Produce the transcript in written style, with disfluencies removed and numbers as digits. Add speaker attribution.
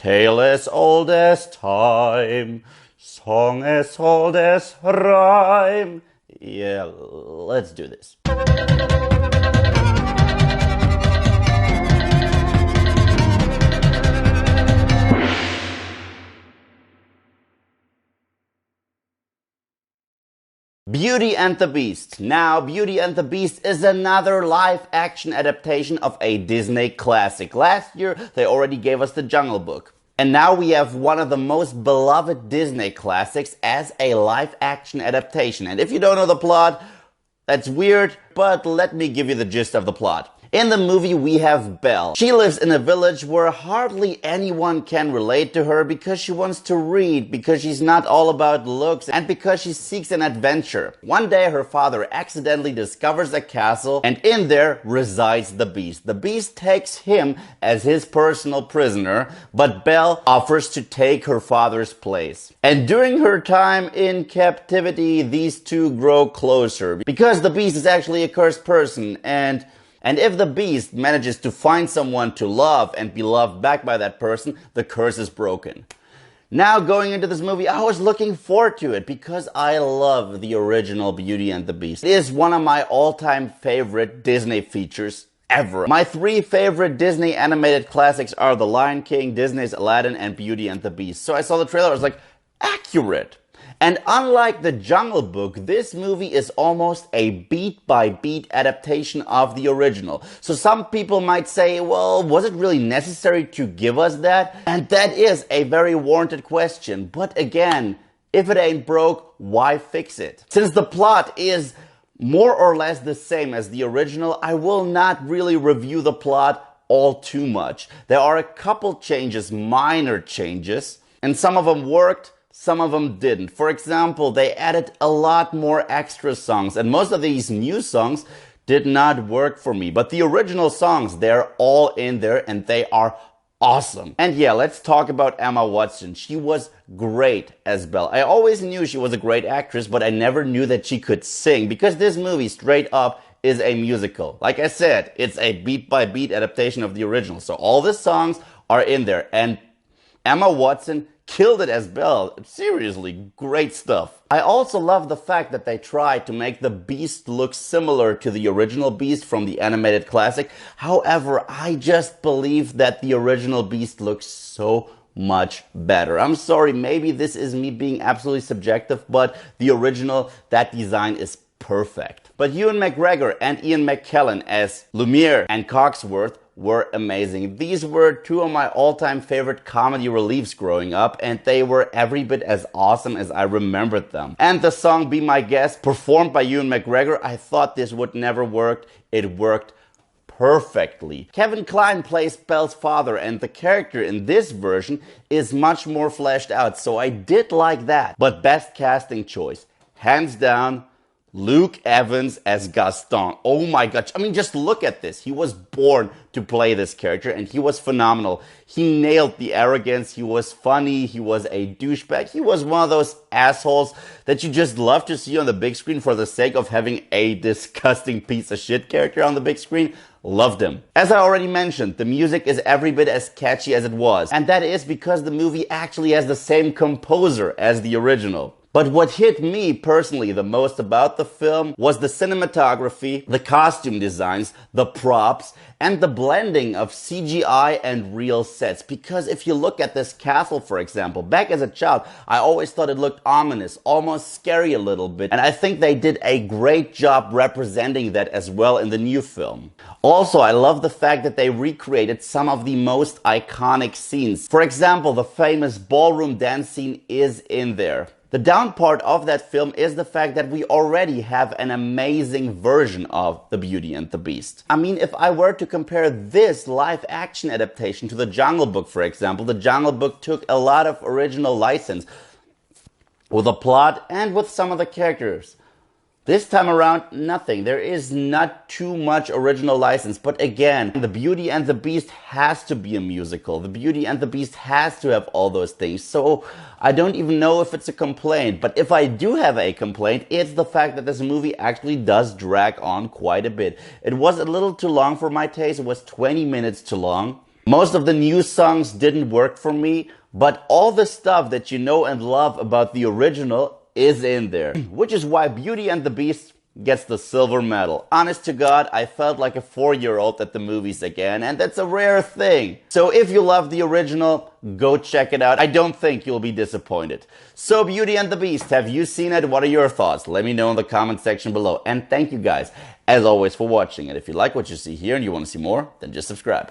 Speaker 1: Tale as old as time, song as old as rhyme. Yeah, let's do this. Beauty and the Beast. Now, Beauty and the Beast is another live-action adaptation of a Disney classic. Last year, they already gave us The Jungle Book. And now we have one of the most beloved Disney classics as a live-action adaptation. And if you don't know the plot, that's weird, but let me give you the gist of the plot. In the movie, we have Belle. She lives in a village where hardly anyone can relate to her because she wants to read, because she's not all about looks, and because she seeks an adventure. One day, her father accidentally discovers a castle, and in there resides the Beast. The Beast takes him as his personal prisoner, but Belle offers to take her father's place. And during her time in captivity, these two grow closer, because the Beast is actually a cursed person, and if the Beast manages to find someone to love and be loved back by that person, the curse is broken. Now, going into this movie, I was looking forward to it because I love the original Beauty and the Beast. It is one of my all-time favorite Disney features ever. My three favorite Disney animated classics are The Lion King, Disney's Aladdin, and Beauty and the Beast. So I saw the trailer, I was like, accurate. And unlike The Jungle Book, this movie is almost a beat-by-beat adaptation of the original. So some people might say, well, was it really necessary to give us that? And that is a very warranted question. But again, if it ain't broke, why fix it? Since the plot is more or less the same as the original, I will not really review the plot all too much. There are a couple changes, minor changes, and some of them worked, some of them didn't. For example, they added a lot more extra songs, and most of these new songs did not work for me. But the original songs, they're all in there and they are awesome. And yeah, let's talk about Emma Watson. She was great as Belle. I always knew she was a great actress, but I never knew that she could sing, because this movie straight up is a musical. Like I said, it's a beat-by-beat adaptation of the original. So all the songs are in there, and Emma Watson killed it as Belle. Seriously, great stuff. I also love the fact that they tried to make the Beast look similar to the original Beast from the animated classic. However, I just believe that the original Beast looks so much better. I'm sorry, maybe this is me being absolutely subjective, but the original, that design is perfect. But Ewan McGregor and Ian McKellen as Lumiere and Cogsworth were amazing. These were two of my all-time favorite comedy reliefs growing up, and they were every bit as awesome as I remembered them. And the song Be My Guest, performed by Ewan McGregor, I thought this would never work. It worked perfectly. Kevin Kline plays Belle's father, and the character in this version is much more fleshed out, so I did like that. But best casting choice, hands down, Luke Evans as Gaston. Oh my gosh. I mean, just look at this. He was born to play this character and he was phenomenal. He nailed the arrogance. He was funny. He was a douchebag. He was one of those assholes that you just love to see on the big screen for the sake of having a disgusting piece of shit character on the big screen. Loved him. As I already mentioned, the music is every bit as catchy as it was. And that is because the movie actually has the same composer as the original. But what hit me personally the most about the film was the cinematography, the costume designs, the props, and the blending of CGI and real sets. Because if you look at this castle, for example, back as a child, I always thought it looked ominous, almost scary a little bit. And I think they did a great job representing that as well in the new film. Also, I love the fact that they recreated some of the most iconic scenes. For example, the famous ballroom dance scene is in there. The down part of that film is the fact that we already have an amazing version of The Beauty and the Beast. I mean, if I were to compare this live action adaptation to The Jungle Book, for example, The Jungle Book took a lot of original license with the plot and with some of the characters. This time around, nothing. There is not too much original license. But again, The Beauty and the Beast has to be a musical. The Beauty and the Beast has to have all those things. So I don't even know if it's a complaint. But if I do have a complaint, it's the fact that this movie actually does drag on quite a bit. It was a little too long for my taste. It was 20 minutes too long. Most of the new songs didn't work for me, but all the stuff that you know and love about the original is in there, which is why Beauty and the Beast gets the silver medal. Honest to God, I felt like a 4-year-old at the movies again, and that's a rare thing. So if you love the original, go check it out. I don't think you'll be disappointed. So Beauty and the Beast, have you seen it? What are your thoughts? Let me know in the comment section below. And thank you guys, as always, for watching. And if you like what you see here and you want to see more, then just subscribe.